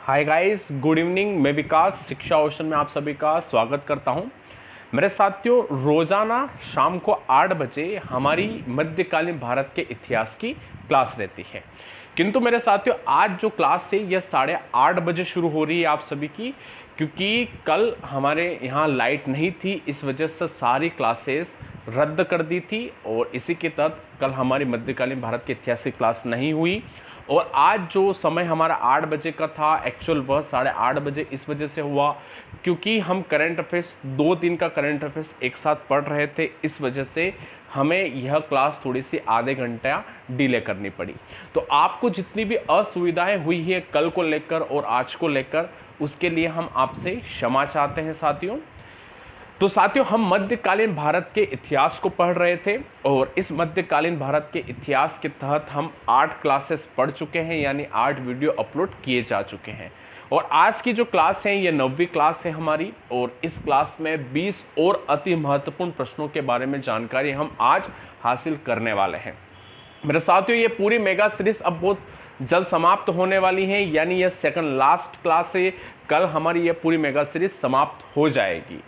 Hi guys, good evening. मैं विकास शिक्षा ocean में आप सभी का स्वागत करता हूं। मेरे साथियों, रोज़ाना शाम को 8 बजे हमारी मध्यकालीन भारत के इतिहास की क्लास रहती है। किंतु मेरे साथियों, आज जो क्लास है यह 8:30 बजे शुरू हो रही है आप सभी की, क्योंकि कल हमारे यहाँ लाइट नहीं थी। इस वजह से सारी क्लासेस रद्द कर दी थी और इसी के तहत कल हमारी मध्यकालीन भारत के इतिहास की क्लास नहीं हुई। और आज जो समय हमारा 8 बजे का था, एक्चुअल वह 8:30 बजे इस वजह से हुआ क्योंकि हम करंट अफेयर्स 2 दिन का करंट अफेयर्स एक साथ पढ़ रहे थे। इस वजह से हमें यह क्लास थोड़ी सी आधे घंटा डिले करनी पड़ी। तो आपको जितनी भी असुविधाएं हुई है कल को लेकर और आज को लेकर, उसके लिए हम आपसे क्षमा चाहते हैं साथियों। तो साथियों, हम मध्यकालीन भारत के इतिहास को पढ़ रहे थे और इस मध्यकालीन भारत के इतिहास के तहत हम 8 क्लासेस पढ़ चुके हैं, यानी 8 वीडियो अपलोड किए जा चुके हैं। और आज की जो क्लास है ये 9वीं क्लास है हमारी, और इस क्लास में 20 और अति महत्वपूर्ण प्रश्नों के बारे में जानकारी हम आज हासिल करने वाले हैं। मेरे साथियों, ये पूरी मेगा सीरीज अब बहुत जल्द समाप्त होने वाली है, यानी यह सेकंड लास्ट क्लास है। कल हमारी यह पूरी मेगा सीरीज समाप्त हो जाएगी।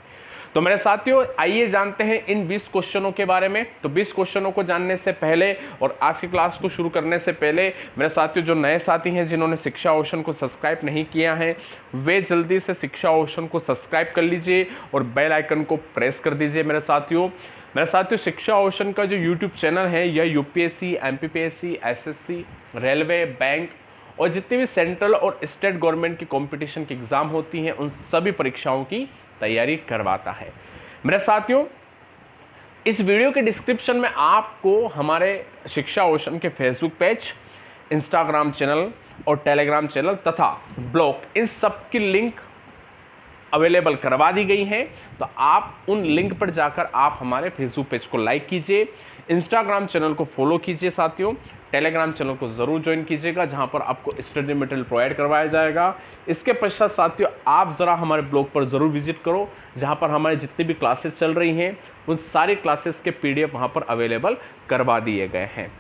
तो मेरे साथियों, आइए जानते हैं इन 20 क्वेश्चनों के बारे में। तो 20 क्वेश्चनों को जानने से पहले और आज की क्लास को शुरू करने से पहले मेरे साथियों, जो नए साथी हैं जिन्होंने शिक्षा ओशन को सब्सक्राइब नहीं किया है, वे जल्दी से शिक्षा ओशन को सब्सक्राइब कर लीजिए और बेल आइकन को प्रेस कर दीजिए। मेरे साथियों, शिक्षा ओशन का जो यूट्यूब चैनल है यह UPSC, MPPSC, SSC, railway, bank और जितनी भी सेंट्रल और स्टेट गवर्नमेंट की कंपटीशन की एग्ज़ाम होती हैं उन सभी परीक्षाओं की तैयारी करवाता है। मेरे साथियों, इस वीडियो के डिस्क्रिप्शन में आपको हमारे शिक्षा ओशन के फेसबुक पेज, इंस्टाग्राम चैनल और टेलीग्राम चैनल तथा ब्लॉग, इन सब की लिंक अवेलेबल करवा दी गई है। तो आप उन लिंक पर जाकर आप हमारे फेसबुक पेज को लाइक कीजिए, इंस्टाग्राम चैनल को फॉलो कीजिए साथियों, टेलीग्राम चैनल को ज़रूर ज्वाइन कीजिएगा जहां पर आपको स्टडी मटेरियल प्रोवाइड करवाया जाएगा। इसके पश्चात साथियों, आप ज़रा हमारे ब्लॉग पर ज़रूर विजिट करो जहां पर हमारे जितनी भी क्लासेस चल रही हैं उन सारी क्लासेस के PDF वहां पर अवेलेबल करवा दिए गए हैं।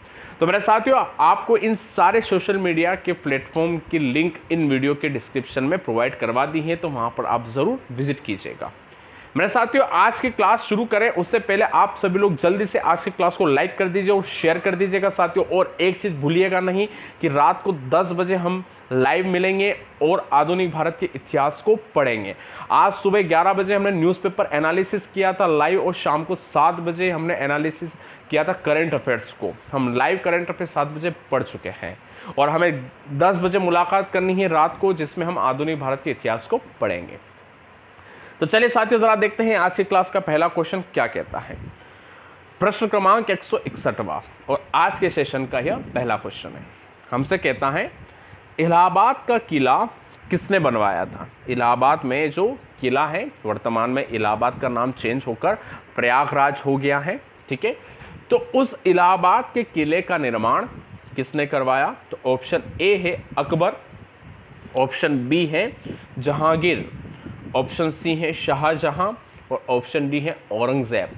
तो मेरे साथियों, आपको इन सारे सोशल मीडिया के प्लेटफॉर्म की लिंक इन वीडियो के डिस्क्रिप्शन में प्रोवाइड करवा दी है, तो वहाँ पर आप ज़रूर विजिट कीजिएगा। मेरे साथियों, आज की क्लास शुरू करें उससे पहले आप सभी लोग जल्दी से आज की क्लास को लाइक कर दीजिए और शेयर कर दीजिएगा साथियों। और एक चीज़ भूलिएगा नहीं कि रात को 10 बजे हम लाइव मिलेंगे और आधुनिक भारत के इतिहास को पढ़ेंगे। आज सुबह 11 बजे हमने न्यूज़पेपर एनालिसिस किया था लाइव, और शाम को 7 बजे हमने एनालिसिस किया था करंट अफेयर्स को। हम लाइव करंट अफेयर्स 7 बजे पढ़ चुके हैं और हमें 10 बजे मुलाकात करनी है रात को, जिसमें हम आधुनिक भारत के इतिहास को पढ़ेंगे। तो चलिए साथियों, जरा देखते हैं आज की क्लास का पहला क्वेश्चन क्या कहता है। प्रश्न क्रमांक 161वां और आज के सेशन का यह पहला क्वेश्चन है। हमसे कहता है, इलाहाबाद का किला किसने बनवाया था। इलाहाबाद में जो किला है, वर्तमान में इलाहाबाद का नाम चेंज होकर प्रयागराज हो गया है, ठीक है। तो उस इलाहाबाद के किले का निर्माण किसने करवाया। तो ऑप्शन ए है अकबर, ऑप्शन बी है जहांगीर, ऑप्शन सी है शाहजहां और ऑप्शन डी है औरंगजेब।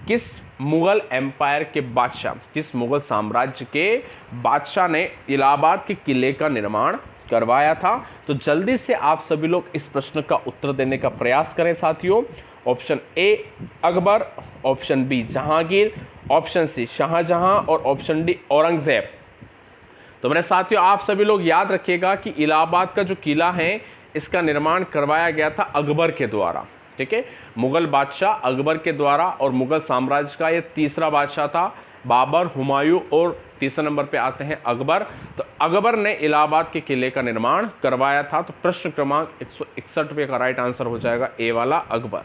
किस मुगल एम्पायर के बादशाह, किस मुगल साम्राज्य के बादशाह ने इलाहाबाद के किले का निर्माण करवाया था। तो जल्दी से आप सभी लोग इस प्रश्न का उत्तर देने का प्रयास करें साथियों। Option A Akbar, option B Jahangir, option C Shahjahan और ऑप्शन डी औरंगजेब। तो मेरे साथियों, आप सभी लोग याद रखिएगा कि इलाहाबाद का जो किला है इसका निर्माण करवाया गया था अकबर के द्वारा, ठीक है। मुगल बादशाह अकबर के द्वारा, और मुगल साम्राज्य का ये तीसरा बादशाह था बाबर, हुमायूं और तीसरे नंबर पे आते हैं अकबर। तो अकबर ने इलाहाबाद के किले का निर्माण करवाया था। तो प्रश्न क्रमांक 161 का राइट आंसर हो जाएगा ए वाला अकबर,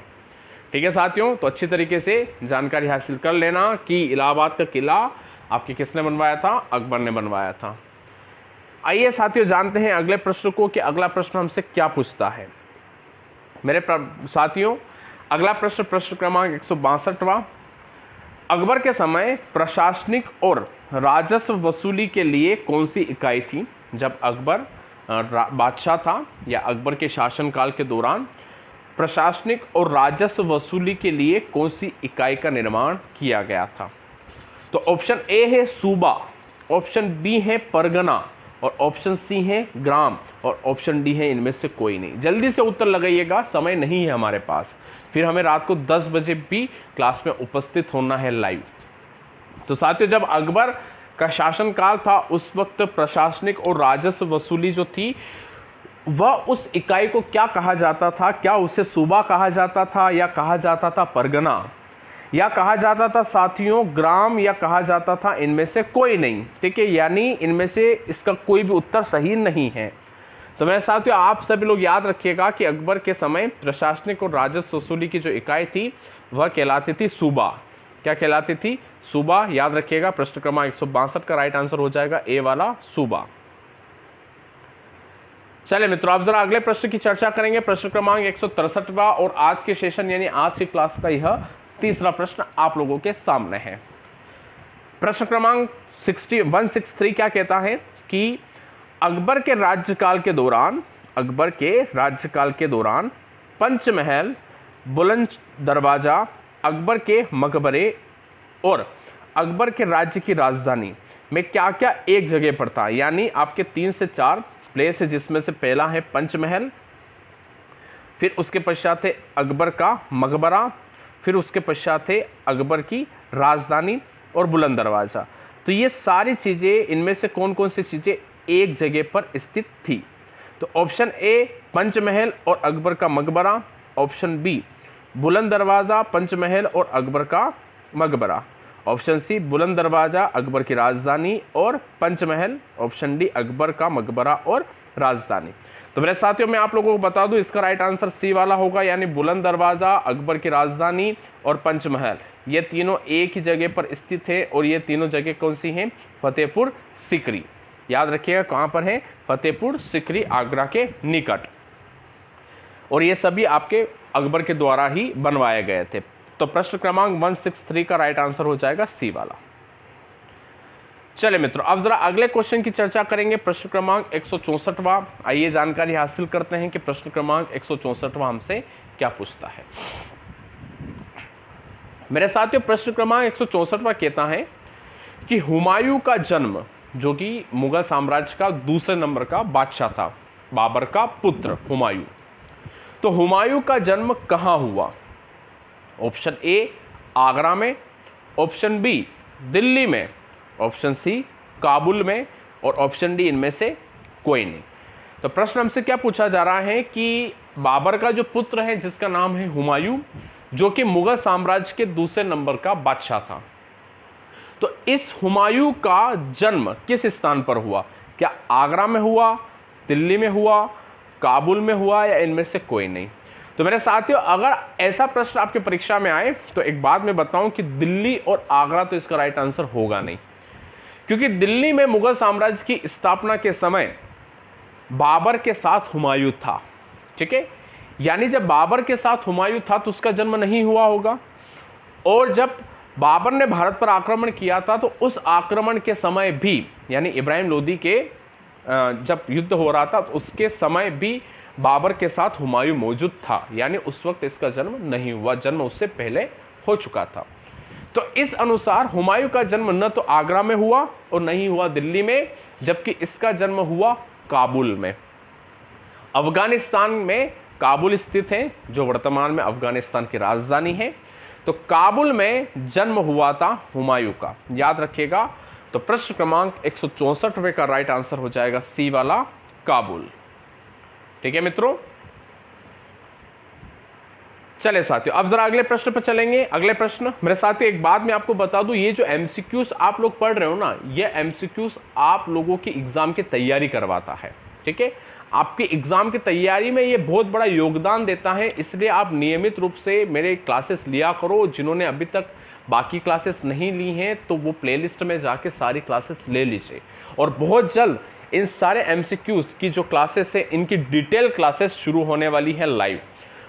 ठीक है साथियों। तो अच्छी तरीके से जानकारी हासिल कर लेना कि इलाहाबाद का किला आपके किसने बनवाया था, अकबर ने बनवाया था। आइए साथियों, जानते हैं अगले प्रश्न को कि अगला प्रश्न हमसे क्या पूछता है। मेरे साथियों, अगला प्रश्न क्रमांक 162वां। अकबर के समय प्रशासनिक और राजस्व वसूली के लिए कौन सी इकाई थी। जब अकबर बादशाह था या अकबर के शासनकाल के दौरान प्रशासनिक और राजस्व वसूली के लिए कौन सी इकाई का निर्माण किया गया था। तो ऑप्शन ए है सूबा, ऑप्शन बी है परगना, और ऑप्शन सी है ग्राम और ऑप्शन डी है इनमें से कोई नहीं। जल्दी से उत्तर लगाइएगा, समय नहीं है हमारे पास, फिर हमें रात को 10 बजे भी क्लास में उपस्थित होना है लाइव। तो साथियों, जब अकबर का शासनकाल था उस वक्त प्रशासनिक और राजस्व वसूली जो थी वह उस इकाई को क्या कहा जाता था? क्या उसे सूबा कहा जाता था, या कहा जाता था परगना, या कहा जाता था साथियों ग्राम, या कहा जाता था इनमें से कोई नहीं? ठीक है, यानी इनमें से इसका कोई भी उत्तर सही नहीं है। तो मेरे साथियों, आप सभी लोग याद रखिएगा कि अकबर के समय प्रशासनिक और राजस्व वसूली की जो इकाई थी वह कहलाती थी सूबा। क्या कहलाती थी? सूबा। याद रखिएगा, प्रश्न क्रमांक 162 का राइट आंसर हो जाएगा ए वाला सूबा। चलिए मित्रों, अब जरा अगले प्रश्न की चर्चा करेंगे। प्रश्न क्रमांक 163वां और आज के सेशन यानी आज की क्लास का यह तीसरा प्रश्न आप लोगों के सामने है। प्रश्न क्रमांक 163 क्या कहता है कि अकबर के राज्यकाल के दौरान पंचमहल, बुलंद दरवाजा, अकबर के मकबरे और अकबर के राज्य की राजधानी में क्या क्या एक जगह पर था? यानी आपके 3 से 4 प्लेस है, जिसमें से पहला है पंचमहल, फिर उसके पश्चात है अकबर का मकबरा, फिर उसके पश्चात है अकबर की राजधानी और बुलंद दरवाज़ा। तो ये सारी चीज़ें, इनमें से कौन कौन सी चीज़ें एक जगह पर स्थित थी? तो ऑप्शन ए पंचमहल और अकबर का मकबरा, ऑप्शन बी बुलंद दरवाज़ा, पंचमहल और अकबर का मकबरा, ऑप्शन सी बुलंद दरवाज़ा, अकबर की राजधानी और पंचमहल, ऑप्शन डी अकबर का मकबरा और राजधानी। तो मेरे साथियों, मैं आप लोगों को बता दूं इसका राइट आंसर सी वाला होगा, यानी बुलंद दरवाज़ा, अकबर की राजधानी और पंचमहल, ये तीनों एक ही जगह पर स्थित है। और ये तीनों जगह कौन सी हैं? फतेहपुर सीकरी। याद रखिएगा कहाँ पर है? फतेहपुर सीकरी, आगरा के निकट। और ये सभी आपके अकबर के द्वारा ही बनवाए गए थे। तो प्रश्न क्रमांक 163 का राइट आंसर हो जाएगा सी वाला। चलिए मित्रों, अब जरा अगले क्वेश्चन की चर्चा करेंगे। प्रश्न क्रमांक 164वां। आइए जानकारी हासिल करते हैं कि प्रश्न क्रमांक 164वां हमसे क्या पूछता है। मेरे साथियों, प्रश्न क्रमांक 164वां कहता है कि हुमायूं का जन्म, जो कि मुगल साम्राज्य का दूसरे नंबर का बादशाह था, बाबर का पुत्र हुमायूं, तो हुमायूं का जन्म कहाँ हुआ? ऑप्शन ए आगरा में, ऑप्शन बी दिल्ली में, ऑप्शन सी काबुल में और ऑप्शन डी इनमें से कोई नहीं। तो प्रश्न हमसे क्या पूछा जा रहा है कि बाबर का जो पुत्र है जिसका नाम है हुमायूं, जो कि मुगल साम्राज्य के दूसरे नंबर का बादशाह था, तो इस हुमायूं का जन्म किस स्थान पर हुआ? क्या आगरा में हुआ, दिल्ली में हुआ, काबुल में हुआ या इनमें से कोई नहीं? तो मेरे साथियों, अगर ऐसा प्रश्न आपके परीक्षा में आए तो एक बात मैं बताऊं कि दिल्ली और आगरा तो इसका राइट आंसर होगा नहीं, क्योंकि दिल्ली में मुगल साम्राज्य की स्थापना के समय बाबर के साथ हुमायूं था। ठीक है, यानी जब बाबर के साथ हुमायूं था तो उसका जन्म नहीं हुआ होगा। और जब बाबर ने भारत पर आक्रमण किया था तो उस आक्रमण के समय भी, यानी इब्राहिम लोदी के जब युद्ध हो रहा था तो उसके समय भी बाबर के साथ हुमायूं मौजूद था, यानी उस वक्त इसका जन्म नहीं हुआ, जन्म उससे पहले हो चुका था। तो इस अनुसार हुमायूं का जन्म न तो आगरा में हुआ और नहीं हुआ दिल्ली में, जबकि इसका जन्म हुआ काबुल में। अफगानिस्तान में काबुल स्थित है, जो वर्तमान में अफगानिस्तान की राजधानी है। तो काबुल में जन्म हुआ था हुमायूं का, याद रखिएगा। तो प्रश्न क्रमांक 164वें का राइट आंसर हो जाएगा सी वाला काबुल। ठीक है मित्रों, चले साथियों, अब जरा अगले प्रश्न पर चलेंगे। अगले प्रश्न, मेरे साथियों एक बात मैं आपको बता दूं, ये जो एमसीक्यूज आप लोग पढ़ रहे हो ना, ये एमसीक्यूज आप लोगों की एग्जाम की तैयारी करवाता है। ठीक है, आपकी एग्जाम की तैयारी में ये बहुत बड़ा योगदान देता है, इसलिए आप नियमित रूप से मेरे क्लासेस लिया करो। जिन्होंने अभी तक बाकी क्लासेस नहीं ली हैं तो वो प्लेलिस्ट में जाके सारी क्लासेस ले लीजिए। और बहुत जल्द इन सारे एमसीक्यूज की जो क्लासेस है इनकी डिटेल क्लासेस शुरू होने वाली है लाइव।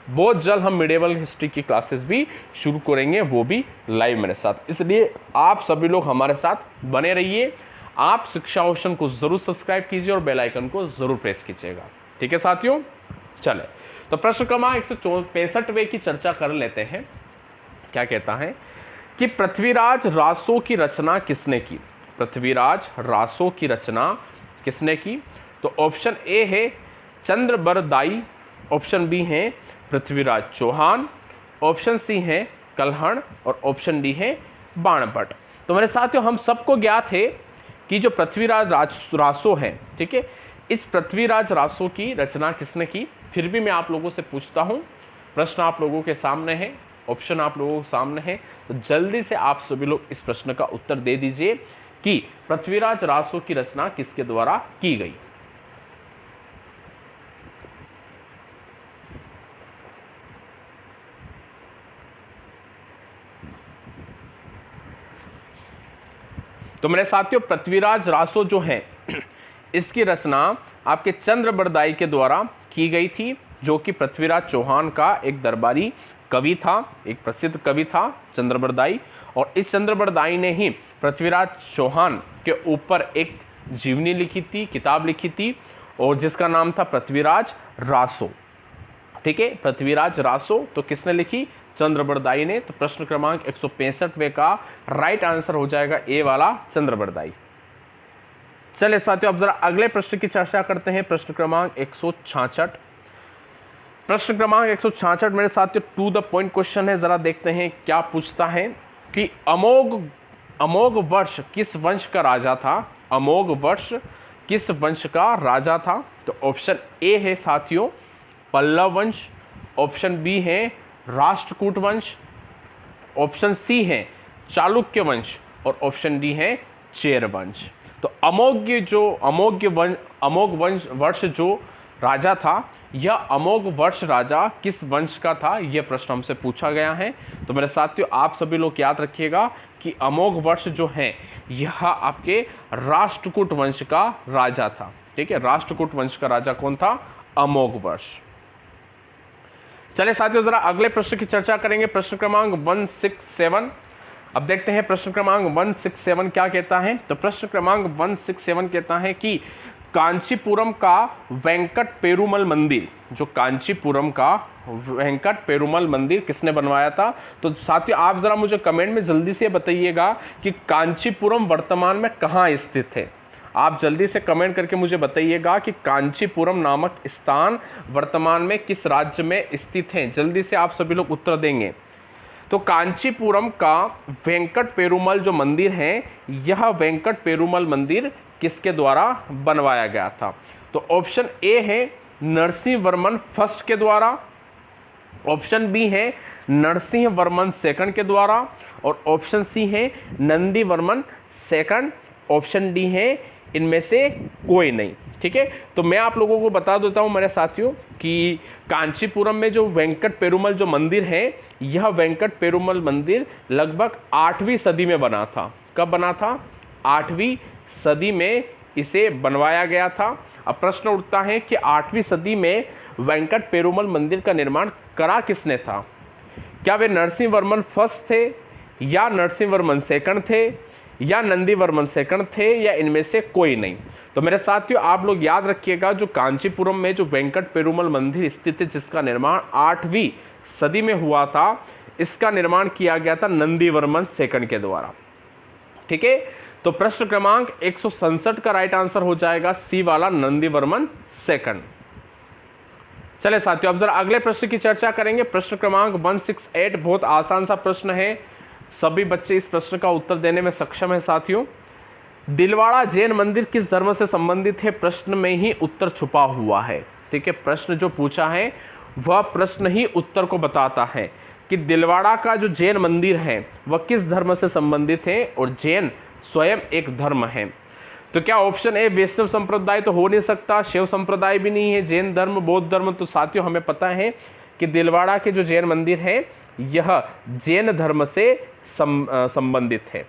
बहुत जल्द हम मिडिवल हिस्ट्री की क्लासेस भी शुरू करेंगे, वो भी लाइव मेरे साथ। इसलिए आप सभी लोग हमारे साथ बने रहिए। आप शिक्षा ओशन को जरूर सब्सक्राइब कीजिए और बेल आइकन को जरूर प्रेस कीजिएगा। ठीक है साथियों, चले तो प्रश्न क्रमांक 165वें की चर्चा कर लेते हैं। क्या कहता है कि पृथ्वीराज रासो की रचना किसने की? पृथ्वीराज रासो की रचना किसने की? तो ऑप्शन ए है चंद्रबरदाई, ऑप्शन बी है पृथ्वीराज चौहान, ऑप्शन सी है कल्हण और ऑप्शन डी है बाणभट्ट। तो मेरे साथियों, हम सबको ज्ञात है कि जो पृथ्वीराज रासो है, ठीक है, इस पृथ्वीराज रासो की रचना किसने की? फिर भी मैं आप लोगों से पूछता हूं, प्रश्न आप लोगों के सामने है, ऑप्शन आप लोगों के सामने है, तो जल्दी से आप सभी लोग इस प्रश्न का उत्तर दे दीजिए कि पृथ्वीराज रासो की रचना किसके द्वारा की गई। तो मेरे साथियों, पृथ्वीराज रासो जो है इसकी रचना आपके चंद्रबरदाई के द्वारा की गई थी, जो कि पृथ्वीराज चौहान का एक दरबारी कवि था, एक प्रसिद्ध कवि था चंद्रबरदाई। और इस चंद्रबरदाई ने ही पृथ्वीराज चौहान के ऊपर एक जीवनी लिखी थी, किताब लिखी थी, और जिसका नाम था पृथ्वीराज रासो। ठीक है, पृथ्वीराज रासो तो किसने लिखी? चंद्रबरदाई ने। तो प्रश्न क्रमांक 165वें का राइट आंसर हो जाएगा ए वाला, चंद्रबरदाई। चलिए साथियों, अब जरा अगले प्रश्न की चर्चा करते हैं। प्रश्न क्रमांक 166। प्रश्न क्रमांक 166 मेरे साथियों टू द पॉइंट क्वेश्चन है। जरा देखते हैं क्या पूछता है कि अमोघ वर्ष किस वंश का राजा था? अमोघ वर्ष किस वंश का राजा था? तो ऑप्शन ए है साथियों पल्लव वंश, ऑप्शन बी है राष्ट्रकूट वंश, ऑप्शन सी है चालुक्य वंश और ऑप्शन डी है चेर वंश। तो अमोघ वर्ष जो राजा था, यह अमोघ वर्ष राजा किस वंश का था? यह प्रश्न हमसे पूछा गया है। तो मेरे साथियों, आप सभी लोग याद रखिएगा कि अमोघ वर्ष जो है यह आपके राष्ट्रकूट वंश का राजा था। ठीक है, राष्ट्रकूट वंश का राजा कौन था? अमोघ वर्ष। चलिए साथियों, जरा अगले प्रश्न की चर्चा करेंगे। प्रश्न क्रमांक 167। अब देखते हैं प्रश्न क्रमांक 167 क्या कहता है। तो प्रश्न क्रमांक 167 कहता है कि कांचीपुरम का वेंकट पेरुमल मंदिर, जो कांचीपुरम का वेंकट पेरुमल मंदिर किसने बनवाया था? तो साथियों, आप जरा मुझे कमेंट में जल्दी से बताइएगा कि कांचीपुरम वर्तमान में कहाँ स्थित है। आप जल्दी से कमेंट करके मुझे बताइएगा कि कांचीपुरम नामक स्थान वर्तमान में किस राज्य में स्थित है। जल्दी से आप सभी लोग उत्तर देंगे। तो कांचीपुरम का वेंकट पेरुमल जो मंदिर है, यह वेंकट पेरुमल मंदिर किसके द्वारा बनवाया गया था? तो ऑप्शन ए है नरसिंह वर्मन फर्स्ट के द्वारा, ऑप्शन बी है नरसिंह वर्मन सेकंड के द्वारा और ऑप्शन सी है Nandi Varman second, option D है इनमें से कोई नहीं। ठीक है, तो मैं आप लोगों को बता देता हूं मेरे साथियों कि कांचीपुरम में जो वेंकट पेरुमल जो मंदिर है, यह वेंकट पेरुमल मंदिर लगभग 8वीं सदी में बना था। कब बना था? 8वीं सदी में इसे बनवाया गया था। अब प्रश्न उठता है कि 8वीं सदी में वेंकट पेरुमल मंदिर का निर्माण करा किसने था? क्या वे नरसिंह वर्मन फर्स्ट थे या नरसिंह वर्मन सेकंड थे या नंदी वर्मन सेकंड थे या इनमें से कोई नहीं? तो मेरे साथियों, आप लोग याद रखिएगा, जो कांचीपुरम में जो वेंकट पेरुमल मंदिर स्थित है, जिसका निर्माण 8वीं सदी में हुआ था, इसका निर्माण किया गया था नंदी वर्मन सेकंड के द्वारा। ठीक है, तो प्रश्न क्रमांक 167 का राइट आंसर हो जाएगा सी वाला, नंदी वर्मन सेकंड। चले साथियों, अब जरा अगले प्रश्न की चर्चा करेंगे। प्रश्न क्रमांक 168 बहुत आसान सा प्रश्न है, सभी बच्चे इस प्रश्न का उत्तर देने में सक्षम है। साथियों, दिलवाड़ा जैन मंदिर किस धर्म से संबंधित है? प्रश्न में ही उत्तर छुपा हुआ है। ठीक है, प्रश्न जो पूछा है वह प्रश्न ही उत्तर को बताता है कि दिलवाड़ा का जो जैन मंदिर है वह किस धर्म से संबंधित है, और जैन स्वयं एक धर्म है। तो क्या ऑप्शन ए वैष्णव संप्रदाय तो हो नहीं सकता, शिव संप्रदाय भी नहीं है, जैन धर्म, बौद्ध धर्म? तो साथियों, हमें पता है कि दिलवाड़ा के जो जैन मंदिर है यह जैन धर्म से संबंधित है।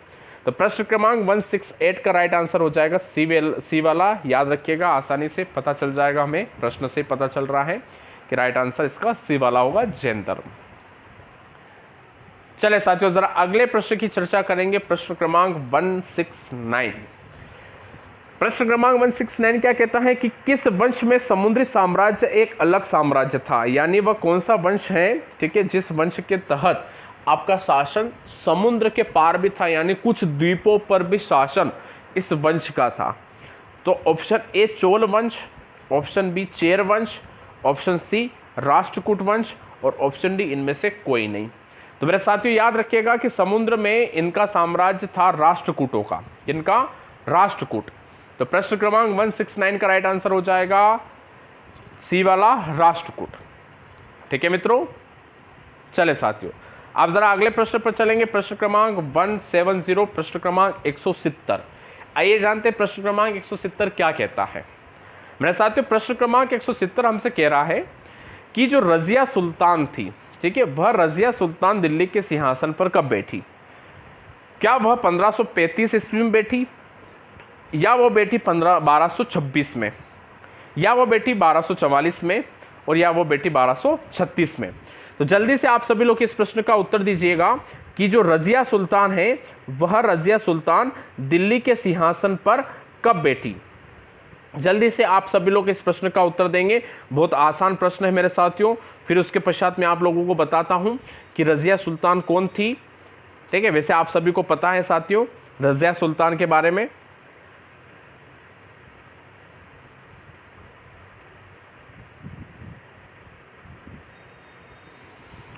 तो प्रश्न क्रमांक 168 का राइट आंसर हो जाएगा सी वाला। याद रखिएगा, आसानी से पता चल जाएगा, हमें प्रश्न से पता चल रहा है कि राइट आंसर इसका सी वाला होगा, जैन धर्म। चले साथियों, जरा अगले प्रश्न की चर्चा करेंगे। प्रश्न क्रमांक 169। प्रश्न क्रमांक 169 क्या कहता है कि किस वंश में समुद्री साम्राज्य एक अलग साम्राज्य था? यानी वह कौन सा वंश है, ठीक है, जिस वंश के तहत आपका शासन समुद्र के पार भी था, यानी कुछ द्वीपों पर भी शासन इस वंश का था। तो ऑप्शन ए चोल वंश, ऑप्शन बी चेर वंश, ऑप्शन सी राष्ट्रकूट वंश और ऑप्शन डी इनमें से कोई नहीं। तो मेरे साथियों याद रखिएगा कि समुद्र में इनका साम्राज्य था राष्ट्रकूटों का, इनका राष्ट्रकूट। तो प्रश्न क्रमांक 169 का राइट आंसर हो जाएगा सी वाला राष्ट्रकूट। ठीक है मित्रों, चले साथियों आप जरा अगले प्रश्न पर चलेंगे। प्रश्न क्रमांक 170, प्रश्न क्रमांक 170। आइए जानते हैं प्रश्न क्रमांक 170 क्या कहता है। मेरे साथियों प्रश्न क्रमांक 170 हमसे कह रहा है कि जो रजिया सुल्तान थी, ठीक है, वह रजिया सुल्तान दिल्ली के सिंहासन पर कब बैठी? क्या वह 1535 ईस्वी में बैठी, या वह बैठी 1226 में, या वह बैठी 1244 में, और या वो बेटी 1236 में? तो जल्दी से आप सभी लोग इस प्रश्न का उत्तर दीजिएगा कि जो रजिया सुल्तान है वह रजिया सुल्तान दिल्ली के सिंहासन पर कब बैठी? जल्दी से आप सभी लोग इस प्रश्न का उत्तर देंगे। बहुत आसान प्रश्न है मेरे साथियों। फिर उसके पश्चात मैं आप लोगों को बताता हूं कि रजिया सुल्तान कौन थी। ठीक है, वैसे आप सभी को पता है साथियों रजिया सुल्तान के बारे में।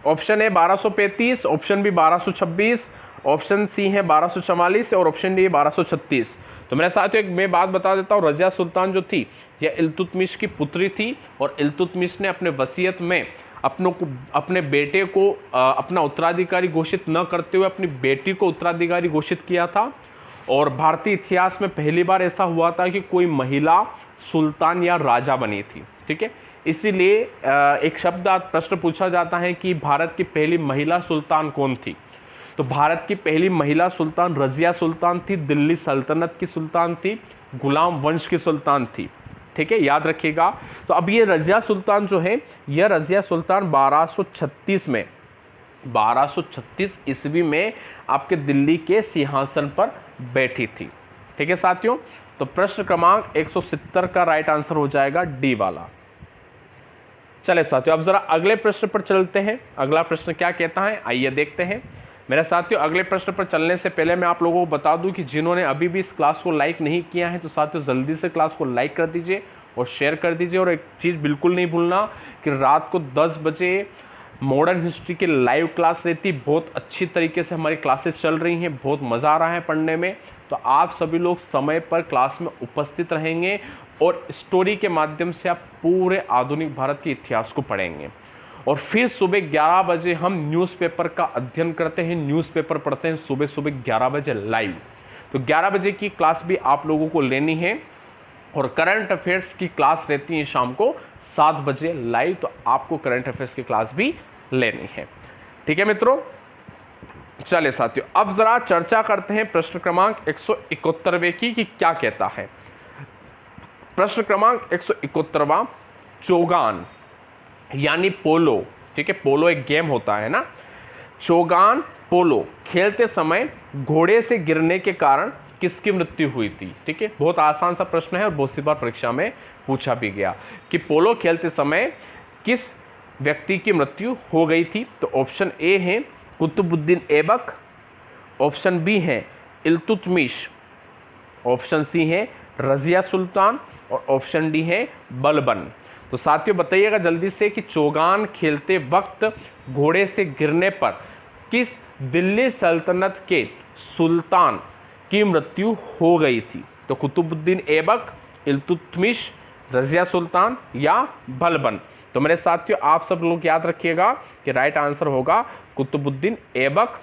Option A 1235, option B 1226, option C है 1244 और ऑप्शन डी 1236। तो मेरे साथियों एक मैं बात बता देता हूँ, रजिया सुल्तान जो थी यह इल्तुतमिश की पुत्री थी और इल्तुतमिश ने अपने वसीयत में अपने बेटे को अपना उत्तराधिकारी घोषित न करते हुए अपनी बेटी को उत्तराधिकारी घोषित किया था। और भारतीय इतिहास में पहली बार ऐसा हुआ था कि कोई महिला सुल्तान या राजा बनी थी। ठीक है, इसीलिए एक शब्द प्रश्न पूछा जाता है कि भारत की पहली महिला सुल्तान कौन थी? तो भारत की पहली महिला सुल्तान रजिया सुल्तान थी, दिल्ली सल्तनत की सुल्तान थी, गुलाम वंश की सुल्तान थी। ठीक है, याद रखिएगा। तो अब ये रजिया सुल्तान जो है, यह रजिया सुल्तान 1236 ईस्वी में आपके दिल्ली के सिंहासन पर बैठी थी। ठीक है साथियों, तो प्रश्न क्रमांक 170 का राइट आंसर हो जाएगा डी वाला। चले साथियों अब जरा अगले प्रश्न पर चलते हैं। अगला प्रश्न क्या कहता है आइए देखते हैं। मेरे साथियों अगले प्रश्न पर चलने से पहले मैं आप लोगों को बता दूं कि जिन्होंने अभी भी इस क्लास को लाइक नहीं किया है तो साथियों जल्दी से क्लास को लाइक कर दीजिए और शेयर कर दीजिए। और एक चीज़ बिल्कुल नहीं भूलना कि रात को 10 बजे मॉडर्न हिस्ट्री की लाइव क्लास रहती, बहुत अच्छी तरीके से हमारी क्लासेस चल रही हैं, बहुत मज़ा आ रहा है पढ़ने में। तो आप सभी लोग समय पर क्लास में उपस्थित रहेंगे और स्टोरी के माध्यम से आप पूरे आधुनिक भारत के इतिहास को पढ़ेंगे। और फिर सुबह 11 बजे हम न्यूज़पेपर का अध्ययन करते हैं, न्यूज़पेपर पढ़ते हैं सुबह 11 बजे लाइव। तो 11 बजे की क्लास भी आप लोगों को लेनी है। और करंट अफेयर्स की क्लास रहती है शाम को 7 बजे लाइव, तो आपको करंट अफेयर्स की क्लास भी लेनी है। ठीक है मित्रों, चले साथियों अब जरा चर्चा करते हैं प्रश्न क्रमांक 171वें की कि क्या कहता है। प्रश्न क्रमांक 171वां, चौगान यानी पोलो। ठीक है, पोलो एक गेम होता है ना। चौगान पोलो खेलते समय घोड़े से गिरने के कारण किसकी मृत्यु हुई थी? ठीक है, बहुत आसान सा प्रश्न है और बहुत सी बार परीक्षा में पूछा भी गया कि पोलो खेलते समय किस व्यक्ति की मृत्यु हो गई थी। तो ऑप्शन ए है कुतुबुद्दीन ऐबक, ऑप्शन बी है इल्तुतमिश, ऑप्शन सी है रजिया सुल्तान और ऑप्शन डी है बलबन। तो साथियों बताइएगा जल्दी से कि चौगान खेलते वक्त घोड़े से गिरने पर किस दिल्ली सल्तनत के सुल्तान की मृत्यु हो गई थी? तो कुतुबुद्दीन ऐबक, इल्तुतमिश, रजिया सुल्तान या बलबन। तो मेरे साथियों आप सब लोग याद रखिएगा कि राइट आंसर होगा कुतुबुद्दीन ऐबक।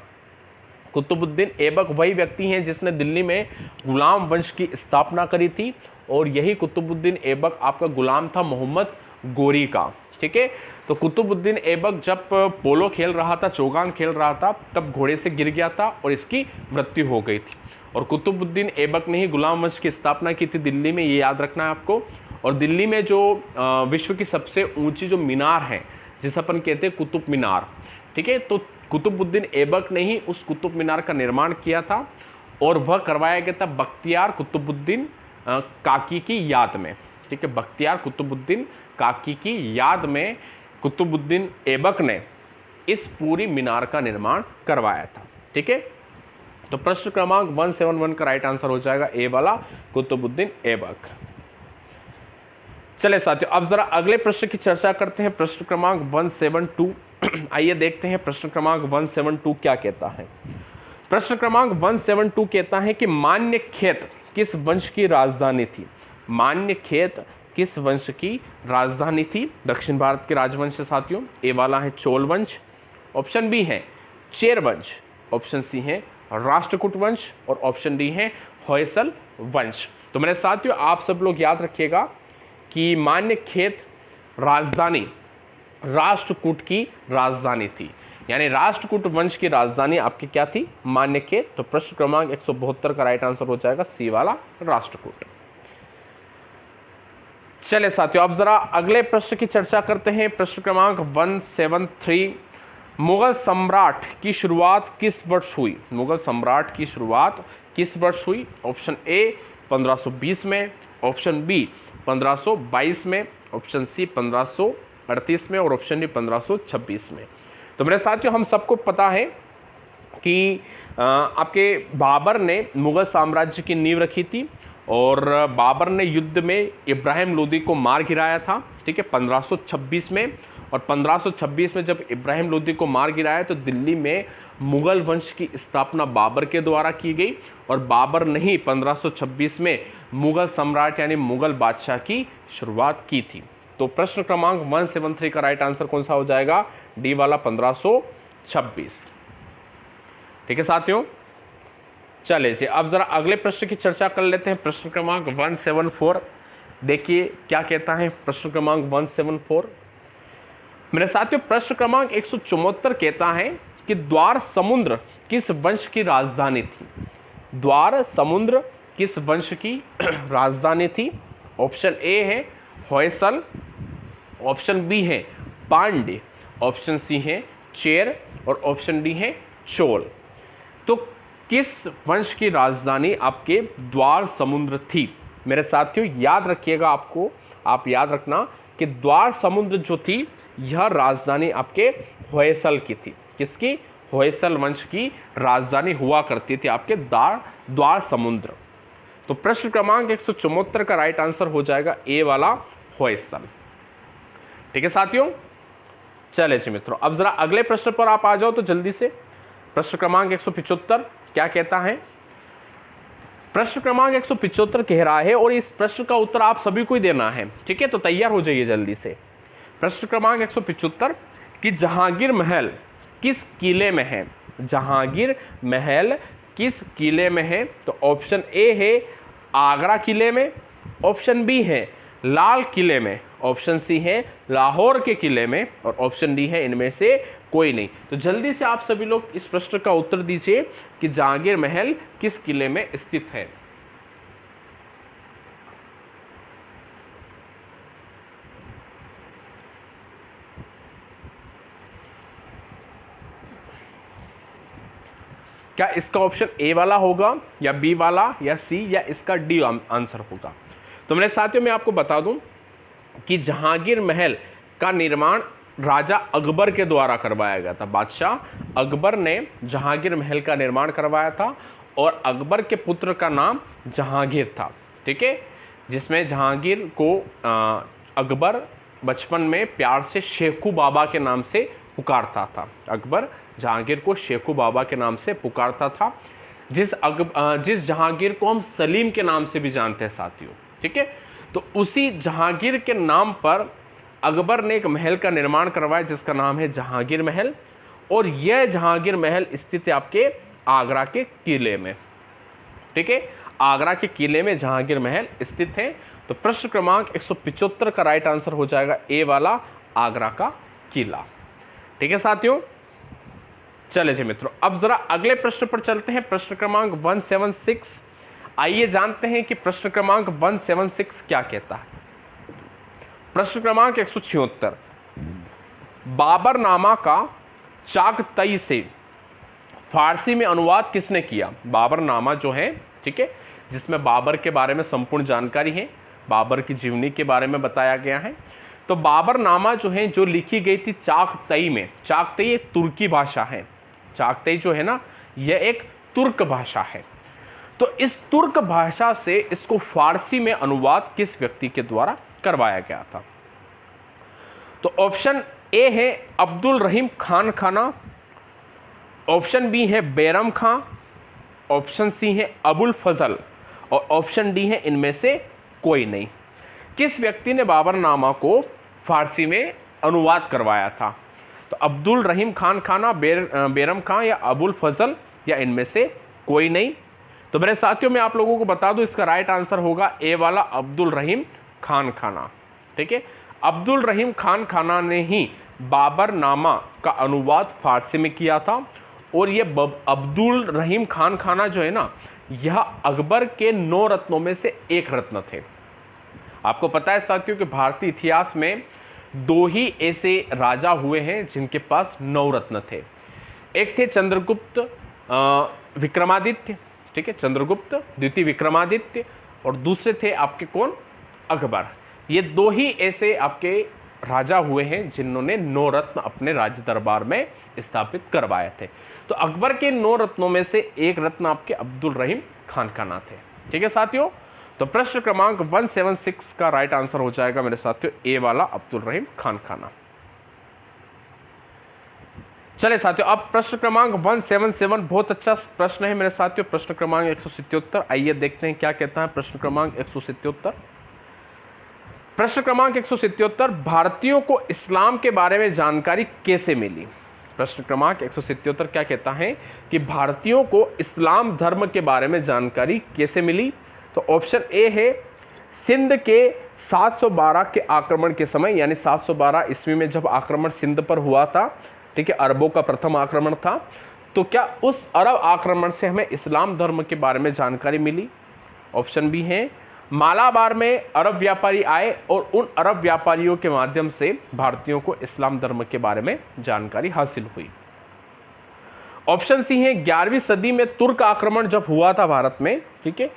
कुतुबुद्दीन ऐबक वही व्यक्ति हैं जिसने दिल्ली में गुलाम वंश की स्थापना करी थी और यही कुतुबुद्दीन ऐबक आपका गुलाम था मोहम्मद गोरी का। ठीक है, तो कुतुबुद्दीन ऐबक जब पोलो खेल रहा था, चौगान खेल रहा था, तब घोड़े से गिर गया था और इसकी मृत्यु हो गई थी। और कुतुबुद्दीन ऐबक ने ही गुलाम वंश की स्थापना की थी दिल्ली में, ये याद रखना है आपको। और दिल्ली में जो विश्व की सबसे ऊंची जो मीनार है जिसे अपन कहते हैं कुतुब मीनार, ठीक है, तो कुतुबुद्दीन ऐबक ने ही उस कुतुब मीनार का निर्माण किया था और वह करवाया गया था बख्तियार कुतुबुद्दीन काकी की याद में। ठीक है, बख्तियार कुतुबुद्दीन काकी की याद में कुतुबुद्दीन ऐबक ने इस पूरी मीनार का निर्माण करवाया था। ठीक है, तो प्रश्न क्रमांक 171 का राइट आंसर हो जाएगा ए वाला, कुतुबुद्दीन ऐबक। चले साथियों, अब जरा अगले प्रश्न की चर्चा करते हैं, प्रश्न क्रमांक 172। आइए देखते हैं प्रश्न क्रमांक 172 क्या कहता है। प्रश्न क्रमांक 172 कहता है कि मान्यखेत किस वंश की राजधानी थी। मान्यखेत किस वंश की राजधानी थी? दक्षिण भारत के राजवंश है साथियों। ए वाला है चोल वंश, ऑप्शन बी है चेर वंश, ऑप्शन सी है राष्ट्रकूट वंश और ऑप्शन डी है होयसल वंश। तो मेरे साथियों आप सब लोग याद रखिएगा कि मान्यखेत राजधानी राष्ट्रकूट की राजधानी थी, यानी राष्ट्रकूट वंश की राजधानी आपकी क्या थी? मान्यखेत। तो प्रश्न क्रमांक 172 का राइट आंसर हो जाएगा सी वाला, राष्ट्रकूट। चले साथियों, अब जरा अगले प्रश्न की चर्चा करते हैं, प्रश्न क्रमांक 173। मुगल सम्राट की शुरुआत किस वर्ष हुई? मुगल सम्राट की शुरुआत किस वर्ष हुई? ऑप्शन ए 1520 में, ऑप्शन बी 1522 में, ऑप्शन सी 1538 में और ऑप्शन डी 1526 में। तो मेरे साथियों हम सबको पता है कि आपके बाबर ने मुगल साम्राज्य की नींव रखी थी और बाबर ने युद्ध में इब्राहिम लोदी को मार गिराया था, ठीक है, 1526 में। और 1526 में जब इब्राहिम लोदी को मार गिराया तो दिल्ली में मुगल वंश की स्थापना बाबर के द्वारा की गई और बाबर ने ही 1526 में मुगल सम्राट यानी मुगल बादशाह की शुरुआत की थी। तो प्रश्न क्रमांक 173 का राइट आंसर कौन सा हो जाएगा? डी वाला 1526। ठीक है साथियों, चले जी अब जरा अगले प्रश्न की चर्चा कर लेते हैं, प्रश्न क्रमांक 174। देखिए क्या कहता है प्रश्न क्रमांक 174। मेरे साथियों प्रश्न क्रमांक 174 कहता है कि द्वार समुद्र किस वंश की राजधानी थी? द्वार समुद्र किस वंश की राजधानी थी? ऑप्शन ए है होयसल, ऑप्शन बी है पांड्य, ऑप्शन सी है चेर और ऑप्शन डी है चोल। तो किस वंश की राजधानी आपके द्वार समुद्र थी? मेरे साथियों याद रखिएगा, आप याद रखना कि द्वार समुद्र जो थी यह राजधानी आपके होयसल की थी। किसकी? होयसल वंश की राजधानी हुआ करती थी आपके द्वार समुद्र। तो प्रश्न क्रमांक 174 का राइट आंसर हो जाएगा ए वाला होयसल। ठीक है साथियों, चले जी मित्रों अब जरा अगले प्रश्न पर आप आ जाओ तो जल्दी से। प्रश्न क्रमांक 175 क्या कहता है? प्रश्न क्रमांक 175 कह रहा है और इस प्रश्न का उत्तर आप सभी को ही देना है, ठीक है, तो तैयार हो जाइए जल्दी से। प्रश्न क्रमांक 175 कि जहांगीर महल किस किले में है? जहांगीर महल किस किले में है? तो ऑप्शन ए है आगरा किले में, ऑप्शन बी है लाल किले में, ऑप्शन सी है लाहौर के किले में और ऑप्शन डी है इनमें से कोई नहीं। तो जल्दी से आप सभी लोग इस प्रश्न का उत्तर दीजिए कि जहांगीर महल किस किले में स्थित है। क्या इसका ऑप्शन ए वाला होगा या बी वाला या सी या इसका डी आंसर होगा? तो मेरे साथियों मैं आपको बता दूं कि जहांगीर महल का निर्माण राजा अकबर के द्वारा करवाया गया था। बादशाह अकबर ने जहांगीर महल का निर्माण करवाया था और अकबर के पुत्र का नाम जहांगीर था, ठीक है, जिसमें जहांगीर को अकबर बचपन में प्यार से शेखू बाबा के नाम से पुकारता था। अकबर जहांगीर को शेखू बाबा के नाम से पुकारता था, जिस जहांगीर को हम सलीम के नाम से भी जानते हैं साथियों, ठीक है। तो उसी जहांगीर के नाम पर अकबर ने एक महल का निर्माण करवाया जिसका नाम है जहांगीर महल और यह जहांगीर महल स्थित है आपके आगरा के किले में, ठीक है, आगरा के किले में जहांगीर महल स्थित है। तो प्रश्न क्रमांक 175 का राइट आंसर हो जाएगा ए वाला आगरा का किला। ठीक है साथियों, चले जी मित्रों अब जरा अगले प्रश्न पर चलते हैं, प्रश्न क्रमांक 176। आइए जानते हैं कि प्रश्न क्रमांक 176 क्या कहता है। प्रश्न क्रमांक 176 बाबरनामा का चागतई से फारसी में अनुवाद किसने किया? बाबरनामा जो है, ठीक है, जिसमें बाबर के बारे में संपूर्ण जानकारी है, बाबर की जीवनी के बारे में बताया गया है। तो बाबरनामा जो है जो लिखी गई थी चागतई में, चागतई एक तुर्की भाषा है, चागतई जो है ना यह एक तुर्क भाषा है। तो इस तुर्क भाषा से इसको फारसी में अनुवाद किस व्यक्ति के द्वारा करवाया गया था? तो ऑप्शन ए है अब्दुल रहीम खान खाना, ऑप्शन बी है बैरम खां, ऑप्शन सी है अबुल फजल और ऑप्शन डी है इनमें से कोई नहीं। किस व्यक्ति ने बाबरनामा को फारसी में अनुवाद करवाया था? तो अब्दुल रहीम खान खाना, बैरम खां या अबुल फजल या इनमें से कोई नहीं। तो मेरे साथियों, मैं आप लोगों को बता दूं, इसका राइट आंसर होगा ए वाला अब्दुल रहीम खान खाना। ठीक है, अब्दुल रहीम खान खाना ने ही बाबरनामा का अनुवाद फारसी में किया था। और ये अब्दुल रहीम खान खाना जो है ना, यह अकबर के 9 रत्नों में से एक रत्न थे। आपको पता है साथियों कि भारतीय इतिहास में 2 ही ऐसे राजा हुए हैं जिनके पास 9 रत्न थे। एक थे चंद्रगुप्त विक्रमादित्य, ठीक है, चंद्रगुप्त द्वितीय विक्रमादित्य, और दूसरे थे आपके कौन? अकबर। ये 2 ही ऐसे आपके राजा हुए हैं जिन्होंने 9 रत्न अपने राज्य दरबार में स्थापित करवाए थे। तो अकबर के 9 रत्नों में से एक रत्न आपके अब्दुल रहीम खान खाना थे। ठीक है साथियों, तो प्रश्न क्रमांक 176 का राइट आंसर हो जाएगा मेरे साथियों ए वाला अब्दुल रहीम खान खाना। चले साथियों, अब प्रश्न क्रमांक 177 बहुत अच्छा प्रश्न है मेरे साथियों। प्रश्न क्रमांक 177, आइए देखते हैं क्या कहता है प्रश्न क्रमांक 177। प्रश्न क्रमांक 177, भारतीयों को इस्लाम के बारे में जानकारी कैसे मिली? प्रश्न क्रमांक 177 क्या कहता है कि भारतीयों को इस्लाम धर्म के बारे में जानकारी कैसे मिली? तो ऑप्शन ए है सिंध के 712 के आक्रमण के समय, यानी 712 ईस्वी में जब आक्रमण सिंध पर हुआ था, ठीक है, अरबों का प्रथम आक्रमण था, तो क्या उस अरब आक्रमण से हमें इस्लाम धर्म के बारे में जानकारी मिली? ऑप्शन बी है मालाबार में अरब व्यापारी आए और उन अरब व्यापारियों के माध्यम से भारतीयों को इस्लाम धर्म के बारे में जानकारी हासिल हुई। ऑप्शन सी है 11वीं सदी में तुर्क आक्रमण जब हुआ था भारत में, ठीक है,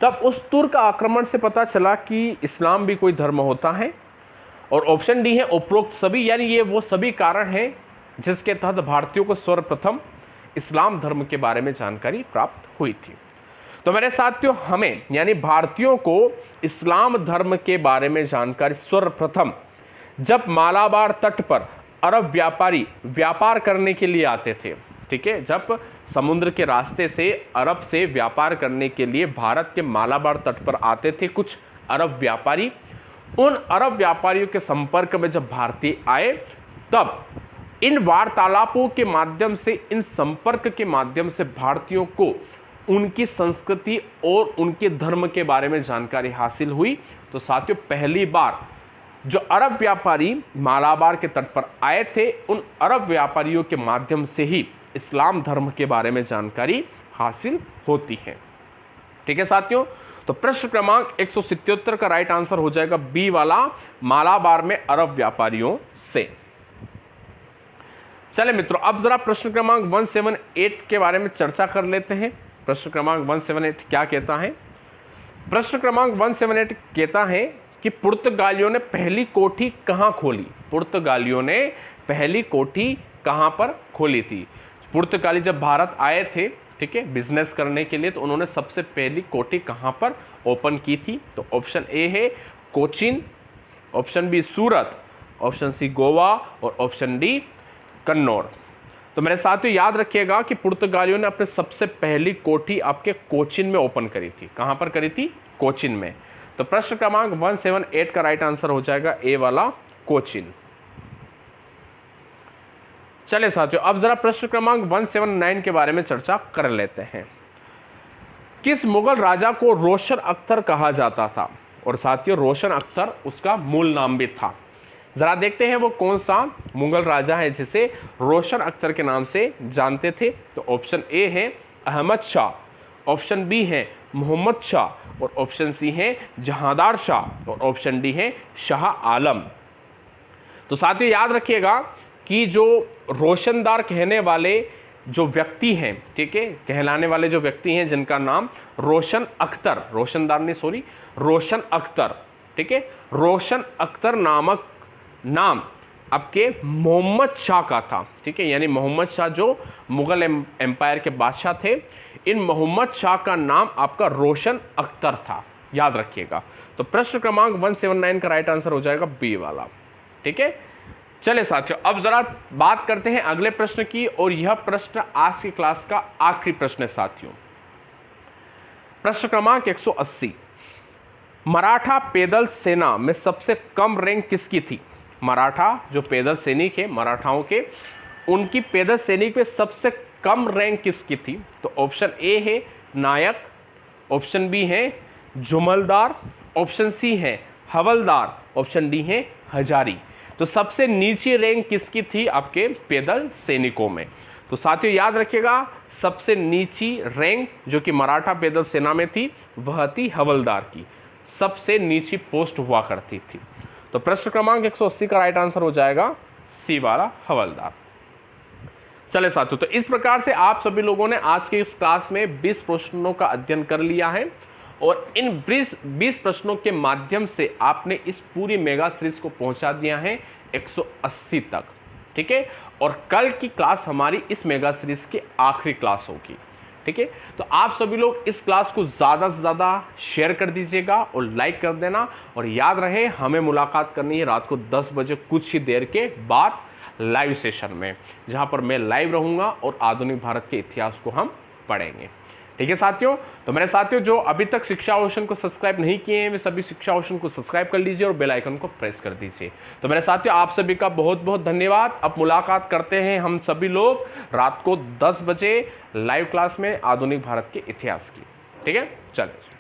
तब उस तुर्क आक्रमण से पता चला कि इस्लाम भी कोई धर्म होता है। और ऑप्शन डी है उपरोक्त सभी, यानी ये वो सभी कारण हैं जिसके तहत भारतीयों को सर्वप्रथम इस्लाम धर्म के बारे में जानकारी प्राप्त हुई थी। तो मेरे साथियों, हमें यानी भारतीयों को इस्लाम धर्म के बारे में जानकारी सर्वप्रथम जब मालाबार तट पर अरब व्यापारी व्यापार करने के लिए आते थे, ठीक है, जब समुद्र के रास्ते से अरब से व्यापार करने के लिए भारत के मालाबार तट पर आते थे कुछ अरब व्यापारी, उन अरब व्यापारियों के संपर्क में जब भारतीय आए, तब इन वार्तालापों के माध्यम से, इन संपर्क के माध्यम से भारतीयों को उनकी संस्कृति और उनके धर्म के बारे में जानकारी हासिल हुई। तो साथियों, पहली बार जो अरब व्यापारी मालाबार के तट पर आए थे, उन अरब व्यापारियों के माध्यम से ही इस्लाम धर्म के बारे में जानकारी हासिल होती है। ठीक है साथियों, तो प्रश्न क्रमांक 177 का राइट आंसर हो जाएगा बी वाला, मालाबार में अरब व्यापारियों से। चले मित्रों, अब जरा प्रश्न क्रमांक 178 के बारे में चर्चा कर लेते हैं। प्रश्न क्रमांक 178 क्या कहता है? प्रश्न क्रमांक 178 कहता है कि पुर्तगालियों ने पहली कोठी कहां खोली? पुर्तगालियों ने पहली कोठी कहां पर खोली थी? पुर्तगाली जब भारत आए थे, ठीक है, बिजनेस करने के लिए, तो उन्होंने सबसे पहली कोठी कहां पर ओपन की थी? तो ऑप्शन ए है कोचीन, ऑप्शन बी सूरत, ऑप्शन सी गोवा और ऑप्शन डी कन्नौर। तो मेरे साथियों याद रखिएगा कि पुर्तगालियों ने अपने सबसे पहली कोठी आपके कोचीन में ओपन करी थी। कहां पर करी थी? कोचीन में। तो प्रश्न क्रमांक 178 का राइट आंसर हो जाएगा ए वाला कोचीन। चले साथियों, अब जरा प्रश्न क्रमांक 179 के बारे में चर्चा कर लेते हैं। किस मुगल राजा को रोशन अख्तर कहा जाता था? और साथियों, रोशन अख्तर उसका मूल नाम भी था। जरा देखते हैं वो कौन सा मुगल राजा है जिसे रोशन अख्तर के नाम से जानते थे। तो ऑप्शन ए है अहमद शाह, ऑप्शन बी है मोहम्मद शाह और ऑप्शन सी है जहांदार शाह और ऑप्शन डी है शाह आलम। तो साथियों याद रखिएगा कि जो रोशनदार कहने वाले जो व्यक्ति हैं, ठीक है, कहलाने वाले जो व्यक्ति हैं जिनका नाम रोशन अख्तर, रोशनदार नहीं सॉरी रोशन अख्तर, ठीक है, रोशन अख्तर नामक नाम आपके मोहम्मद शाह का था। ठीक है, यानी मोहम्मद शाह जो मुगल एम्पायर के बादशाह थे, इन मोहम्मद शाह का नाम आपका रोशन अख्तर था, याद रखिएगा। तो प्रश्न क्रमांक 179 का राइट आंसर हो जाएगा बी वाला। ठीक है, चले साथियों, अब जरा बात करते हैं अगले प्रश्न की, और यह प्रश्न आज की क्लास का आखिरी प्रश्न है साथियों। प्रश्न क्रमांक 180, मराठा पैदल सेना में सबसे कम रैंक किसकी थी? मराठा जो पैदल सैनिक है, मराठाओं के, उनकी पैदल सैनिक में सबसे कम रैंक किसकी थी? तो ऑप्शन ए है नायक, ऑप्शन बी है जुमलदार, ऑप्शन सी है हवलदार, ऑप्शन डी है हजारी। तो सबसे नीची रैंक किसकी थी आपके पैदल सैनिकों में? तो साथियों याद रखिएगा, सबसे नीची रैंक जो कि मराठा पैदल सेना में थी वह थी हवलदार की, सबसे नीची पोस्ट हुआ करती थी। तो प्रश्न क्रमांक 180 का राइट आंसर हो जाएगा सी वाला हवलदार। चले साथियों, तो इस प्रकार से आप सभी लोगों ने आज के इस क्लास में 20 प्रश्नों का अध्ययन कर लिया है, और इन 20 प्रश्नों के माध्यम से आपने इस पूरी मेगा सीरीज को पहुंचा दिया है 180 तक। ठीक है, और कल की क्लास हमारी इस मेगा सीरीज की आखिरी क्लास होगी। ठीक है, तो आप सभी लोग इस क्लास को ज़्यादा से ज़्यादा शेयर कर दीजिएगा और लाइक कर देना, और याद रहे हमें मुलाकात करनी है रात को 10 बजे कुछ ही देर के बाद लाइव सेशन में, जहां पर मैं लाइव रहूंगा और आधुनिक भारत के इतिहास को हम पढ़ेंगे। ठीक है साथियों, तो मेरे साथियों जो अभी तक शिक्षा ओशन को सब्सक्राइब नहीं किए हैं वे सभी शिक्षा ओशन को सब्सक्राइब कर लीजिए और बेल आइकन को प्रेस कर दीजिए। तो मेरे साथियों आप सभी का बहुत बहुत धन्यवाद। अब मुलाकात करते हैं हम सभी लोग रात को 10 बजे लाइव क्लास में आधुनिक भारत के इतिहास की। ठीक है, चलिए।